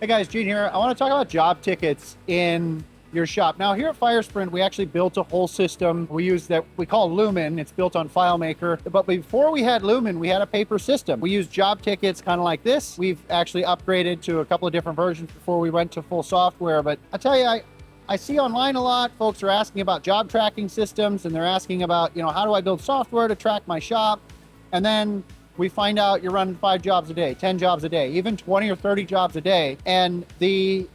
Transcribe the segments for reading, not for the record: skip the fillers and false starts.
Hey guys, Gene here. I want to talk about job tickets in your shop. Now here at FireSprint, we actually built a whole system. We use that we call Lumen. It's built on FileMaker. But before we had Lumen, we had a paper system. We used job tickets kind of like this. We've actually upgraded to a couple of different versions before we went to full software. But I tell you, I see online a lot, folks are asking about job tracking systems, and they're asking about, how do I build software to track my shop? And then we find out you're running 5 jobs a day, 10 jobs a day, even 20 or 30 jobs a day. And the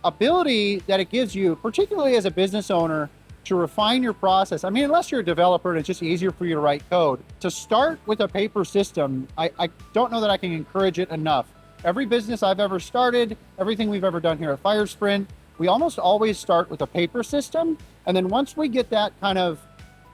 ability that it gives you, particularly as a business owner, to refine your process. I mean, unless you're a developer and it's just easier for you to write code, to start with a paper system, I don't know that I can encourage it enough. Every business I've ever started, everything we've ever done here at FireSprint, we almost always start with a paper system. And then once we get that kind of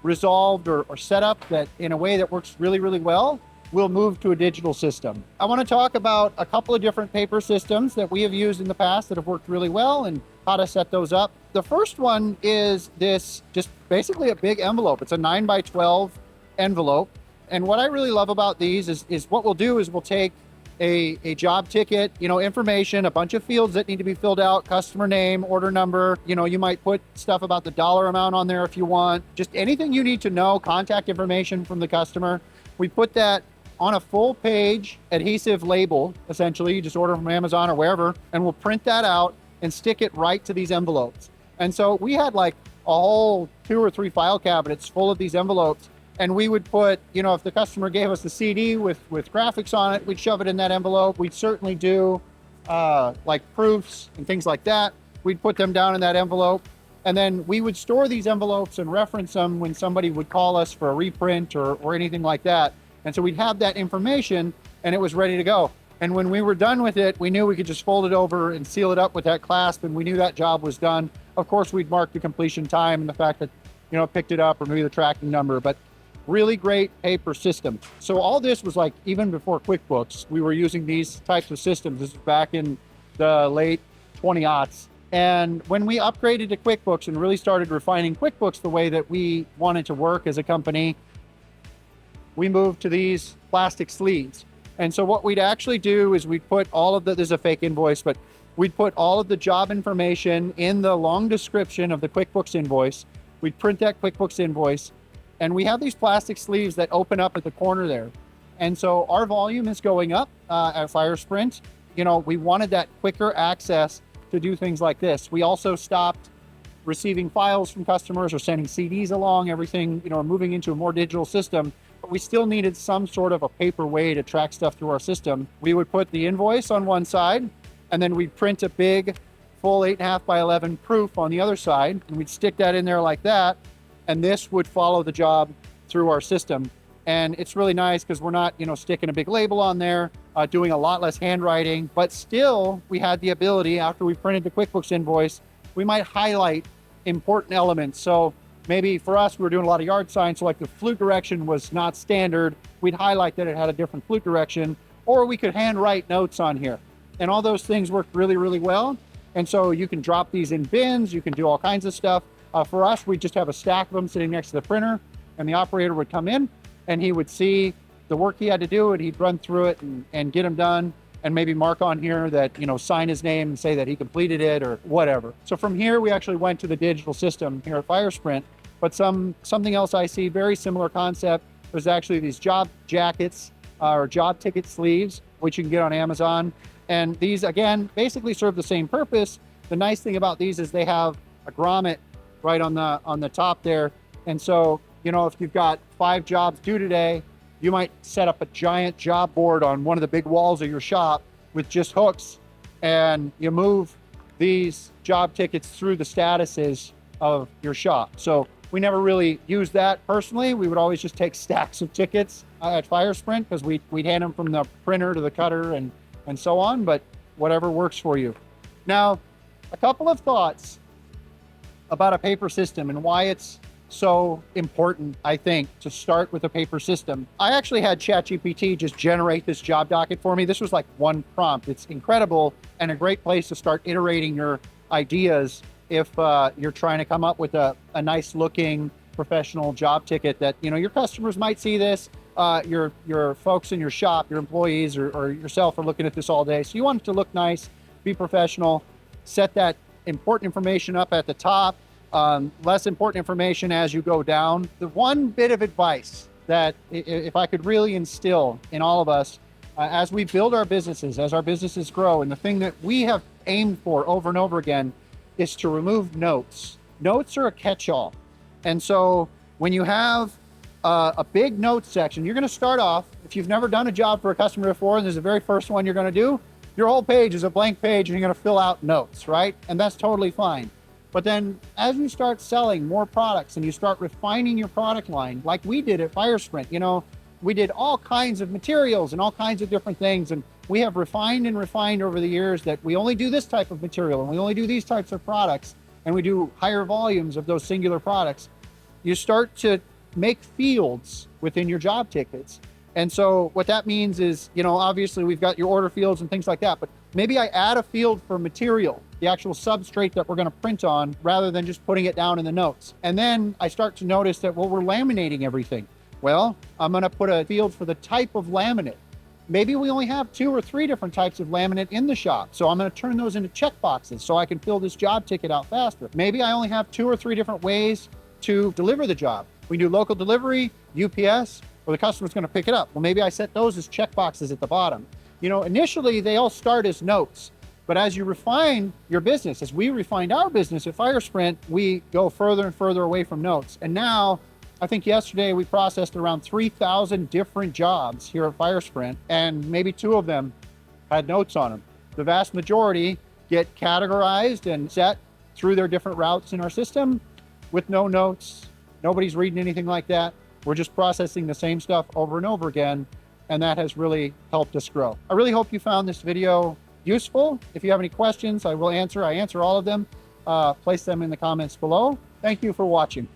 resolved or set up that in a way that works really, really well, we'll move to a digital system. I want to talk about a couple of different paper systems that we have used in the past that have worked really well and how to set those up. The first one is this, just basically a big envelope. It's a 9 by 12 envelope. And what I really love about these is what we'll do is we'll take a job ticket, information, a bunch of fields that need to be filled out, customer name, order number, you might put stuff about the dollar amount on there if you want, just anything you need to know, contact information from the customer. We put that on a full page adhesive label. Essentially, you just order from Amazon or wherever, and we'll print that out and stick it right to these envelopes. And so we had like a whole 2 or 3 file cabinets full of these envelopes. And we would put, if the customer gave us the CD with graphics on it, we'd shove it in that envelope. We'd certainly do like proofs and things like that. We'd put them down in that envelope. And then we would store these envelopes and reference them when somebody would call us for a reprint or anything like that. And so we'd have that information and it was ready to go. And when we were done with it, we knew we could just fold it over and seal it up with that clasp, and we knew that job was done. Of course, we'd mark the completion time and the fact that, picked it up, or maybe the tracking number, but really great paper system. So all this was like, even before QuickBooks, we were using these types of systems. This was back in the late 20-aughts. And when we upgraded to QuickBooks and really started refining QuickBooks the way that we wanted to work as a company, we moved to these plastic sleeves. And so what we'd actually do is we'd put all of there's a fake invoice, but we'd put all of the job information in the long description of the QuickBooks invoice. We'd print that QuickBooks invoice, and we have these plastic sleeves that open up at the corner there. And so our volume is going up at FireSprint. We wanted that quicker access to do things like this. We also stopped receiving files from customers or sending CDs along, everything, moving into a more digital system. But we still needed some sort of a paper way to track stuff through our system. We would put the invoice on one side, and then we'd print a big full 8.5 by 11 proof on the other side, and we'd stick that in there like that, and this would follow the job through our system. And it's really nice because we're not, sticking a big label on there, doing a lot less handwriting, but still we had the ability, after we printed the QuickBooks invoice, we might highlight important elements. So maybe for us, we were doing a lot of yard signs, so like the flute direction was not standard, we'd highlight that it had a different flute direction, or we could handwrite notes on here. And all those things worked really, really well. And so you can drop these in bins, you can do all kinds of stuff. For us, we just have a stack of them sitting next to the printer, and the operator would come in and he would see the work he had to do, and he'd run through it and get them done, and maybe mark on here that, sign his name and say that he completed it or whatever. So from here, we actually went to the digital system here at FireSprint. But something else I see, very similar concept, was actually these job jackets or job ticket sleeves, which you can get on Amazon. And these, again, basically serve the same purpose. The nice thing about these is they have a grommet right on the top there. And so, if you've got 5 jobs due today, you might set up a giant job board on one of the big walls of your shop with just hooks, and you move these job tickets through the statuses of your shop. So we never really used that personally. We would always just take stacks of tickets at FireSprint because we'd hand them from the printer to the cutter and so on, but whatever works for you. Now, a couple of thoughts about a paper system and why it's so important, I think, to start with a paper system. I actually had ChatGPT just generate this job docket for me. This was like one prompt. It's incredible and a great place to start iterating your ideas if you're trying to come up with a nice looking professional job ticket that, your customers might see this, your folks in your shop, your employees or yourself are looking at this all day. So you want it to look nice. be professional, set that important information up at the top, less important information as you go down. The one bit of advice that if I could really instill in all of us as we build our businesses, as our businesses grow, and the thing that we have aimed for over and over again is to remove notes. Notes are a catch-all. And so when you have a big notes section, you're going to start off, if you've never done a job for a customer before and there's the very first one you're going to do, your whole page is a blank page and you're going to fill out notes, right? And that's totally fine. But then as you start selling more products and you start refining your product line, like we did at FireSprint, you know, we did all kinds of materials and all kinds of different things. And we have refined and refined over the years that we only do this type of material and we only do these types of products, and we do higher volumes of those singular products. You start to make fields within your job tickets. And so what that means is, you know, obviously we've got your order fields and things like that, but maybe I add a field for material, the actual substrate that we're going to print on, rather than just putting it down in the notes. And then I start to notice that, well, we're laminating everything. Well, I'm going to put a field for the type of laminate. Maybe we only have 2 or 3 different types of laminate in the shop. So I'm going to turn those into checkboxes so I can fill this job ticket out faster. Maybe I only have 2 or 3 different ways to deliver the job. We do local delivery, UPS, or the customer's going to pick it up. Well, maybe I set those as checkboxes at the bottom. You know, initially they all start as notes, but as you refine your business, as we refined our business at FireSprint, we go further and further away from notes. And now, I think yesterday we processed around 3,000 different jobs here at FireSprint, and maybe 2 of them had notes on them. The vast majority get categorized and set through their different routes in our system with no notes. Nobody's reading anything like that. We're just processing the same stuff over and over again, and that has really helped us grow. I really hope you found this video useful. If you have any questions, I will answer. I answer all of them. Place them in the comments below. Thank you for watching.